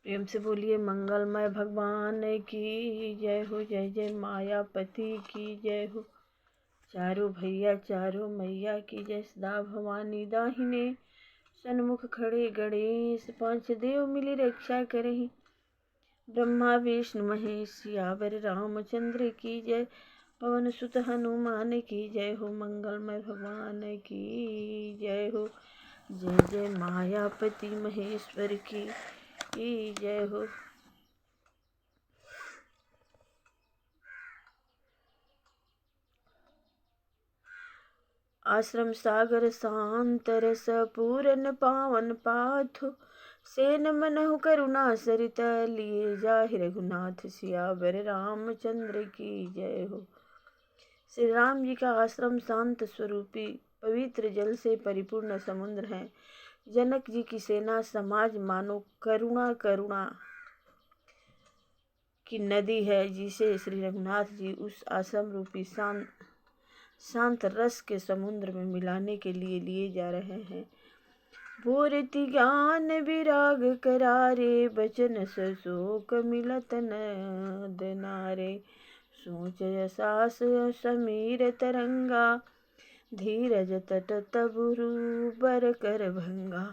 प्रेम से बोलिए मंगलमय भगवान की जय हो। जय जय मायापति की जय हो। चारों भैया चारों मैया की जय। सदा भवानी दाहिने सन्मुख खड़े गणेश, पांच देव मिली रक्षा करहि। ब्रह्मा विष्णु महेश सियावर रामचंद्र की जय। पवन सुत हनुमान की जय हो। मंगलमय भगवान की जय हो। जय जय मायापति महेश्वर की जय हो। आश्रम सागर शांत रस पूरन पावन पाथो। सेन मनहु करुणा सरित लिए जाहि रघुनाथ। सियावर रामचंद्र की जय हो। श्री राम जी का आश्रम शांत स्वरूपी पवित्र जल से परिपूर्ण समुद्र है। जनक जी की सेना समाज मानो करुणा की नदी है, जिसे श्री रघुनाथ जी उस आश्रम रूपी शांत रस के समुद्र में मिलाने के लिए जा रहे हैं। पूर्ति ज्ञान विराग करारे, बचन शोक मिलत नद नारे। सोच सास समीर तरंगा, धीरज तट तबरु बर कर भंगा।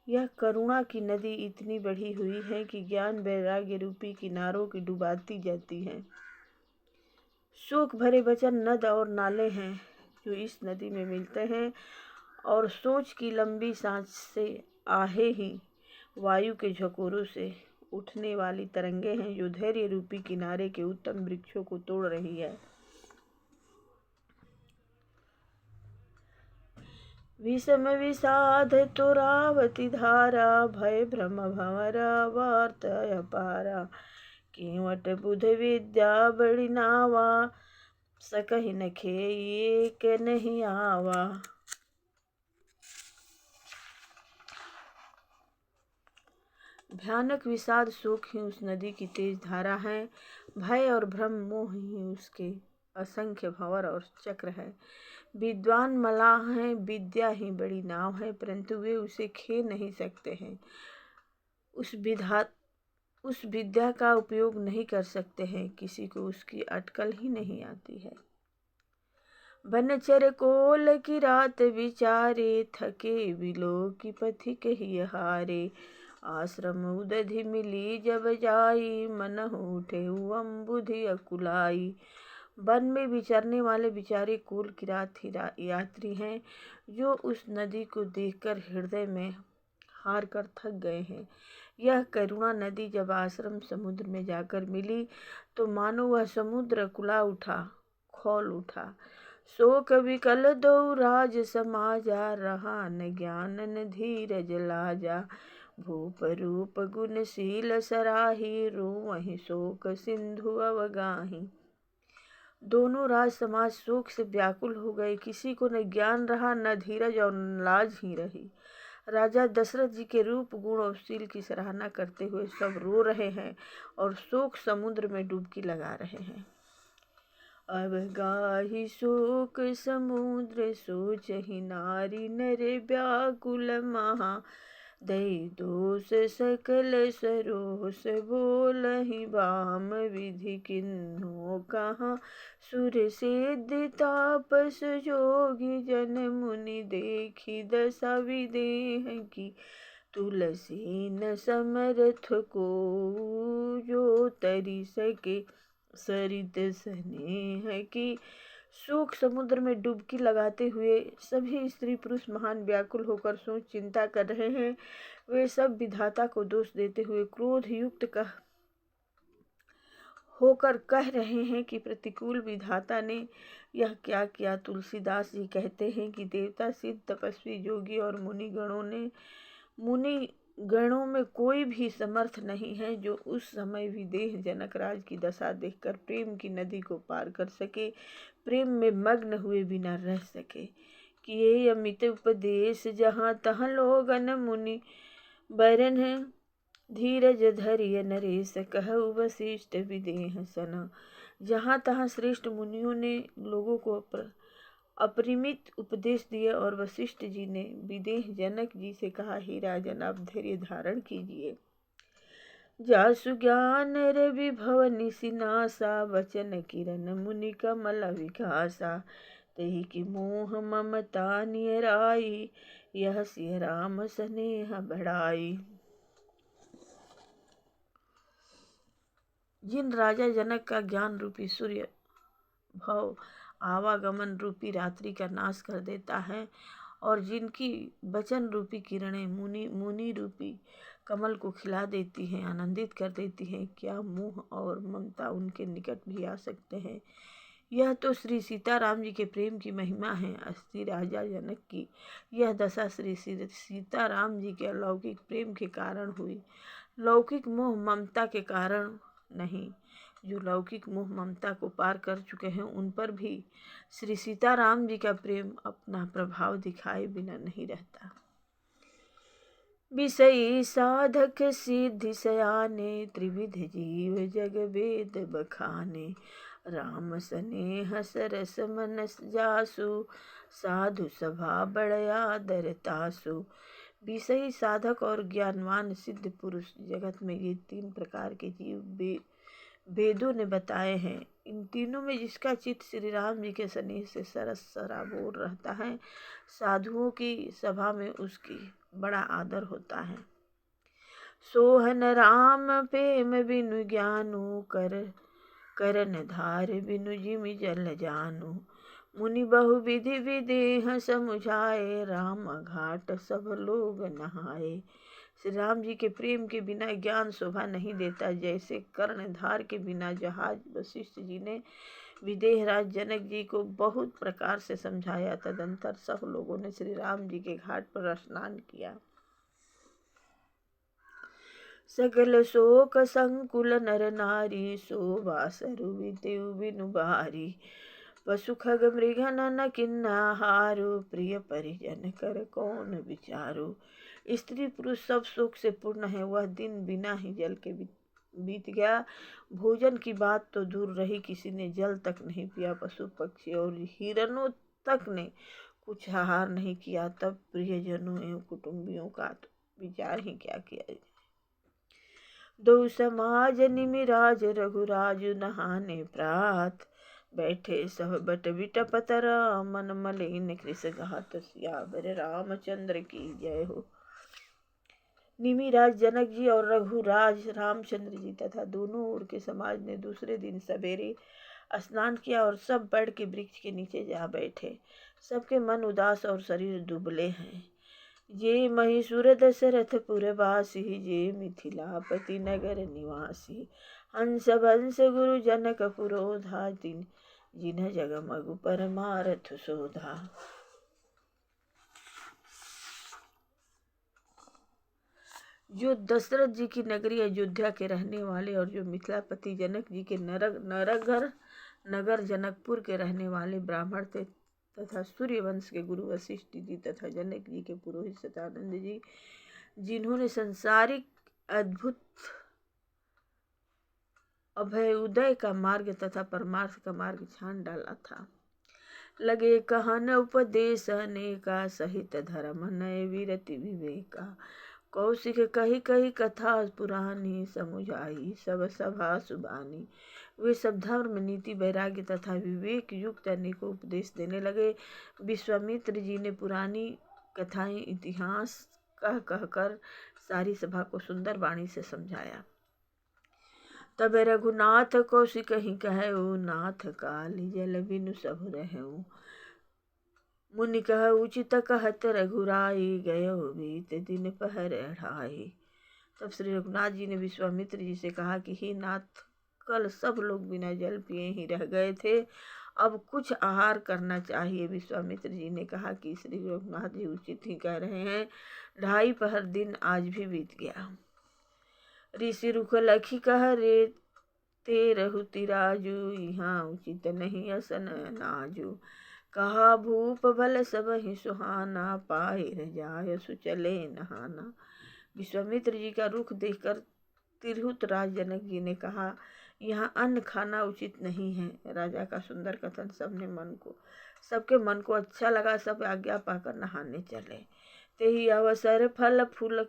यह करुणा की नदी इतनी बढ़ी हुई है कि ज्ञान वैराग्य रूपी किनारों की डुबाती जाती है। शोक भरे वचन नद और नाले हैं जो इस नदी में मिलते हैं, और सोच की लंबी सांस से आहे ही वायु के झकोरों से उठने वाली तरंगे हैं जो धैर्य रूपी किनारे के उत्तम वृक्षों को तोड़ रही है। विषम विषाद तुरावती धारा, भय भ्रम भंवरा वार्त अपारा। केवट बुध विद्या बड़ी नावा, सकहि न खेई एक नहीं आवा। भयानक विषाद शोक ही उस नदी की तेज धारा है। भय और भ्रम मोह ही उसके असंख्य भंवर और चक्र है। विद्वान मलाह हैं, विद्या ही बड़ी नाव है, परंतु वे उसे खे नहीं सकते हैं। उस विद्या का उपयोग नहीं कर सकते हैं। किसी को उसकी अटकल ही नहीं आती है। बनचर कोल की रात विचारे, थके बिलो की पथिक ही हारे। आश्रम उदधि मिली जब जाई, मनहु उठे अम्बुधि अकुलाई। वन में विचरने वाले बेचारे कुल किरात यात्री हैं, जो उस नदी को देखकर हृदय में हार कर थक गए हैं। यह करुणा नदी जब आश्रम समुद्र में जाकर मिली तो मानो वह समुद्र कुला उठा, खौल उठा। शोक विकल दो राज समाजा, रहा न ज्ञान न धीरज लाजा। भूप रूप गुणशील सराही, रोवहि शोक सिंधु अवगाही। दोनों राज समाज शोक से व्याकुल हो गए। किसी को न ज्ञान रहा, न धीरज और न लाज ही रही। राजा दशरथ जी के रूप गुण और शील की सराहना करते हुए सब रो रहे हैं और शोक समुद्र में डुबकी लगा रहे हैं। अब गाहि शोक समुद्र, सोचहि नारी नर व्याकुल महा। दई दोष सकल सरोस, बोलहि बाम विधि किन्हो कहाँ। सुर सिद्ध तापस जोगी, जन मुनि देखी दशा विदेह की। तुलसी न समर्थ को, जो तरी सके सरित स्नेह की। शोक समुद्र में डुबकी लगाते हुए सभी स्त्री पुरुष महान व्याकुल होकर सोच चिंता कर रहे हैं। वे सब विधाता को दोष देते हुए क्रोध युक्त होकर कह रहे हैं कि प्रतिकूल विधाता ने यह क्या किया। तुलसीदास जी कहते हैं कि देवता सिद्ध तपस्वी जोगी और मुनि गणों में कोई भी समर्थ नहीं है जो उस समय विदेह जनक राज की दशा देखकर प्रेम की नदी को पार कर सके, प्रेम में मग्न हुए बिना रह सके। कि ये अमित उपदेश, जहाँ तहाँ लोगन मुनि बरन है। धीरज धरिय नरेश, कहु वशिष्ठ विदेह सना। जहाँ तहाँ श्रेष्ठ मुनियों ने लोगों को अपरिमित उपदेश दिए और वशिष्ठ जी ने विदेह जनक जी से कहा, हे राजन, आप धैर्य धारण कीजिए। जासु ज्ञान रवि भव निसिनासा, वचन किरण मुनि कमल विकासा। तेहि की मोह ममता नियराई, यह सिय राम स्नेह बढ़ाई। जिन राजा जनक का ज्ञान रूपी सूर्य भव आवागमन रूपी रात्रि का नाश कर देता है, और जिनकी वचन रूपी किरणें मुनि रूपी कमल को खिला देती हैं, आनंदित कर देती हैं, क्या मोह और ममता उनके निकट भी आ सकते हैं। यह तो श्री सीताराम जी के प्रेम की महिमा है। अस्थि राजा जनक की यह दशा श्री सीताराम जी के अलौकिक प्रेम के कारण हुई, लौकिक मोह ममता के कारण नहीं। जो लौकिक मोह ममता को पार कर चुके हैं, उन पर भी श्री सीताराम जी का प्रेम अपना प्रभाव दिखाए बिना नहीं रहता। विषयी साधक सिद्धि सयाने, त्रिविध जीव जग वेद बखाने। राम स्नेह सरस मनस जासु, साधु सभा बड़ आदर तासु। विषयी साधक और ज्ञानवान सिद्ध पुरुष, जगत में ये 3 प्रकार के जीव वेदों ने बताए हैं। इन तीनों में जिसका चित्त श्री राम जी के स्नेह से सरस सराबोर रहता है, साधुओं की सभा में उसकी बड़ा आदर होता है। सोहन राम प्रेम बिनु ज्ञानु, करन धार बिनु जिमि जल जानु। मुनि बहु विधि विदेह समुझाए, राम घाट सब लोग नहाए। श्री राम जी के प्रेम के बिना ज्ञान शोभा नहीं देता। जैसे कर्णधार के बिना जहाज वशिष्ठ जी ने विदेहराज जनक जी को बहुत प्रकार से समझाया, तदंतर सब लोगों ने श्री राम जी के घाट पर स्नान किया। सकल शोक संकुल नर नारी, शोभा सरुवितेउ बिनु बारी। पशु खग मृग नन किन्ना हारो, प्रिय परिजन कर कौन विचारो। स्त्री पुरुष सब सुख से पूर्ण है। वह दिन बिना ही जल के बीत गया। भोजन की बात तो दूर रही, किसी ने जल तक नहीं पिया। पशु पक्षी और हिरणों तक ने कुछ आहार नहीं किया। तब प्रियजनों एवं कुटुंबियों का तो विचार ही क्या किया। दो समाज निमिराज रघुराज, नहाने प्रात बैठे सब बट बिटपत राम। मन मलिन कृष घात, सियावर रामचंद्र की जय हो। निमिराज जनक जी और रघुराज रामचंद्र जी तथा दोनों ओर के समाज ने दूसरे दिन सवेरे स्नान किया और सब बड़ के वृक्ष के नीचे जा बैठे। सबके मन उदास और शरीर दुबले हैं। जे महिषुर दशरथ पुरवासी, जे मिथिलापति नगर निवासी। हंस भंस गुरु जनक पुरोधा, जिन्ह जगमगु परमारथ शोधा। जो दशरथ जी की नगरी अयोध्या के रहने वाले और जो मिथिलापति जनक जी के नगर जनकपुर के रहने वाले ब्राह्मण थे, तथा सूर्यवंश के गुरु वशिष्ठ जी तथा जनक जी के पुरोहित सतानंद जी, जिन्होंने संसारिक अद्भुत अभय उदय का मार्ग तथा परमार्थ का मार्ग छान डाला था। लगे कहन उपदेश अनेका, सहित धर्म नय विरति विवेका। कौशिक कही कही कथा पुरानी, समुझाई सब सभा सुबानी। वे सब धर्म नीति वैराग्य तथा विवेक युक्त अनेकों उपदेश देने लगे। विश्वामित्र जी ने पुरानी कथाएं इतिहास कहकर सारी सभा को सुंदर वाणी से समझाया। तब रघुनाथ कौशिक ही कहऊ, नाथ काली जल बिनु सब रहऊ। मुनि कह उचित कहत रघुराई, गयो बीत दिन पहर अढ़ाई। तब श्री रघुनाथ जी ने विश्वामित्र जी से कहा कि हे नाथ, कल सब लोग बिना जल पिए ही रह गए थे, अब कुछ आहार करना चाहिए। विश्वामित्र जी ने कहा कि श्री रघुनाथ जी उचित ही कह रहे हैं, 2.5 पहर दिन आज भी बीत गया। ऋषि रुख लखी कह रे ते रहु तिराजू, यहाँ उचित नहीं असन नाजू। कहा भूप भल सब ही सुहाना, पाहिर जाय सुचले नहाना। विश्वामित्र जी का रुख देखकर तिरहुत राज जनक जी ने कहा, यहाँ अन्न खाना उचित नहीं है। राजा का सुंदर कथन सबके मन को अच्छा लगा। सब आज्ञा पाकर नहाने चले। ते ही अवसर फल फूल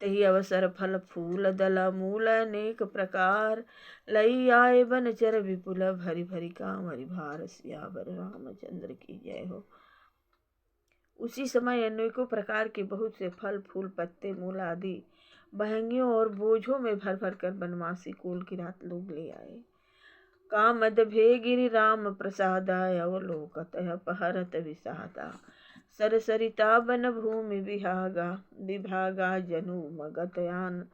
तही अवसर फल फूल दल मूल अनेक प्रकार, लई आए बनचर विपुल भरी भरी काम हरि भार, सियावर रामचंद्र की जय हो। उसी समय अनेकों प्रकार के बहुत से फल फूल पत्ते मूल आदि बहंगियों और बोझों में भर भर कर बनवासी कुल की रात लोग ले आए। कामद भे गिरि राम प्रसादाय, अवलोकत अपहरत विषादा, सरसरिता बन भूमि विभागा जनु मगतयान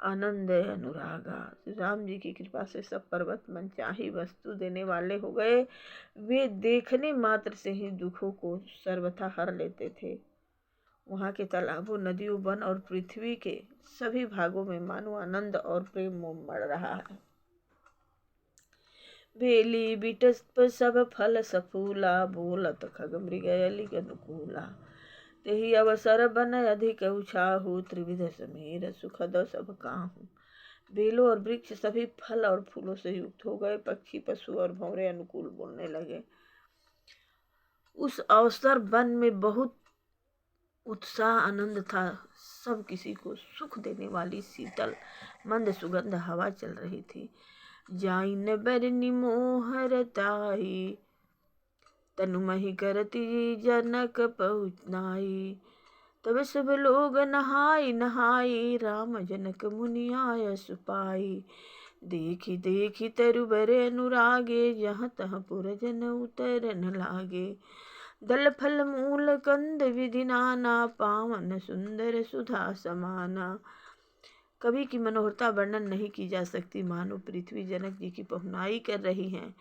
आनंद अनुरागा। श्री राम जी की कृपा से सब पर्वत मनचाही वस्तु देने वाले हो गए। वे देखने मात्र से ही दुखों को सर्वथा हर लेते थे। वहाँ के तालाबों, नदियों, वन और पृथ्वी के सभी भागों में मानो आनंद और प्रेम उमड़ रहा है। बेली बिटस्प सब फल सफूला, बोलत खग मृग अलिग अनुकूला, तेहि अवसर बन अधिक उछाहु, त्रिविध समीर सुखद सब काहू। बेलों और वृक्ष सभी फल और फूलों से युक्त हो गए। पक्षी, पशु और भंवरे अनुकूल बोलने लगे। उस अवसर वन में बहुत उत्साह आनंद था। सब किसी को सुख देने वाली शीतल मंद सुगंध हवा चल रही थी। जाइन बरनि मोहरताई, तनु मही करती जनक पहुँचाई, तब सब लोग नहाई नहाई, राम जनक मुनि आय सुपाई। देखी देखी तरुबर अनुरागे, जहाँ तहाँ पुरजन उतरन लागे। दल फल मूल कंद विधि नाना, पावन सुंदर सुधा समाना। कवि की मनोहरता वर्णन नहीं की जा सकती। मानो पृथ्वी जनक जी की पहुनाई कर रही हैं।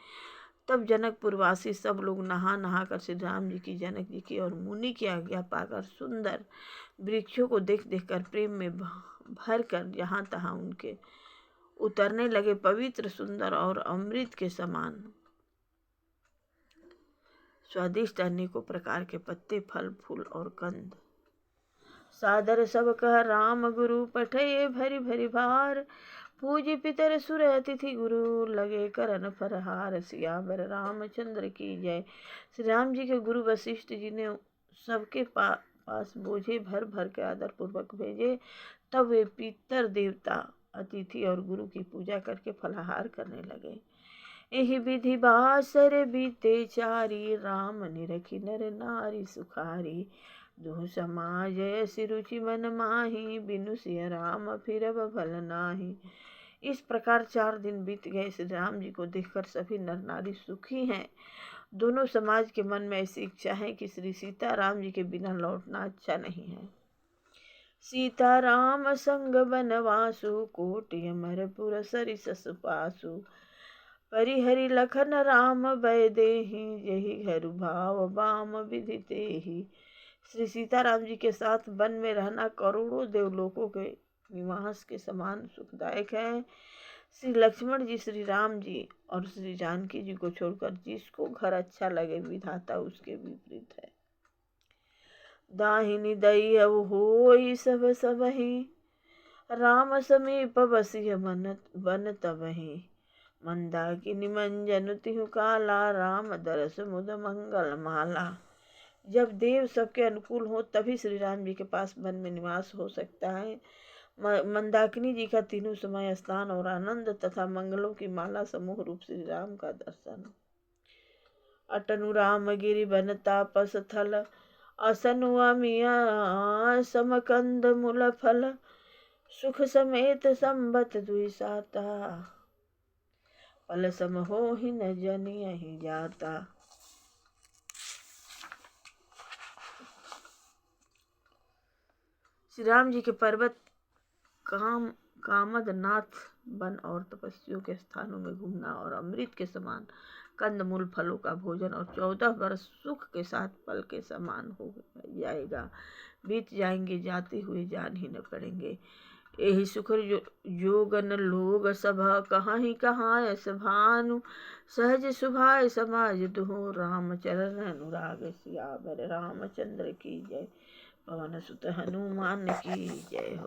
तब जनकपुरवासी सब लोग नहा नहा कर श्री राम जी की, जनक जी की और मुनि की आज्ञा पाकर सुंदर वृक्षों को देख देख कर प्रेम में भर कर जहाँ तहाँ उनके उतरने लगे। पवित्र, सुंदर और अमृत के समान स्वादिष्ट अनेकों प्रकार के पत्ते, फल फूल और कंद। सादर सब कह राम गुरु, पठये भरी भरी भार, पूज्य पितर सुर अतिथि गुरु, लगे करन फरहार। सियावर रामचंद्र की जय। श्री राम जी के गुरु वशिष्ठ जी ने सबके पास बोझे भर भर के आदर पूर्वक भेजे। तब वे पितर देवता, अतिथि और गुरु की पूजा करके फलाहार करने लगे। यही विधि बासर बीते चारी, राम निरखी नर नारी सुखारी। दुह समाज ऐसी रुचि मन माही, बिनु सिय राम फिरब भल नाही। इस प्रकार 4 दिन बीत गए। श्री राम जी को देखकर सभी नर नारी सुखी हैं। दोनों समाज के मन में ऐसी इच्छा है कि श्री सीता राम जी के बिना लौटना अच्छा नहीं है। सीता राम संग बनवासु, कोटि अमरपुर सरिस सुपासु। परिहरि लखन राम भय देहि, यही घर भाव बाम विधि तेहि। श्री सीताराम जी के साथ वन में रहना करोड़ों देवलोकों के निवास के समान सुखदायक है। श्री लक्ष्मण जी, श्री राम जी और श्री जानकी जी को छोड़कर जिसको घर अच्छा लगे, विधाता उसके विपरीत है। दाहिनी दई अब होई सब सबहि, राम समीप बसिय बन तबहि। मंदाकिनी मंजन तिहु काला, राम दरस मुद मंगल माला। जब देव सबके अनुकूल हो तभी श्री राम जी के पास वन में निवास हो सकता है। मंदाकिनी जी का तीनों समय स्नान और आनंद तथा मंगलों की माला समूह रूप श्री राम का दर्शन। अटनु राम गिरि बन तापस थल, असनु अमिया समकंद मूल फल। सुख समेत संबत दुई साता, फल सम होहि न जनि अहि जाता। श्री राम जी के पर्वत कामदनाथ वन और तपस्वियों के स्थानों में घूमना और अमृत के समान कंदमूल फलों का भोजन और 14 वर्ष सुख के साथ फल के समान हो जाएगा, बीत जाएंगे, जाते हुए जान ही न पड़ेंगे। यही सुख जोगन लोग सभा, कहाँ ही कहाँ ऐस भानु। सहज सुभाय समाज दुहो, राम चरण अनुराग। सियावर रामचंद्र की जय। पवन सुत हनुमान की जय हो।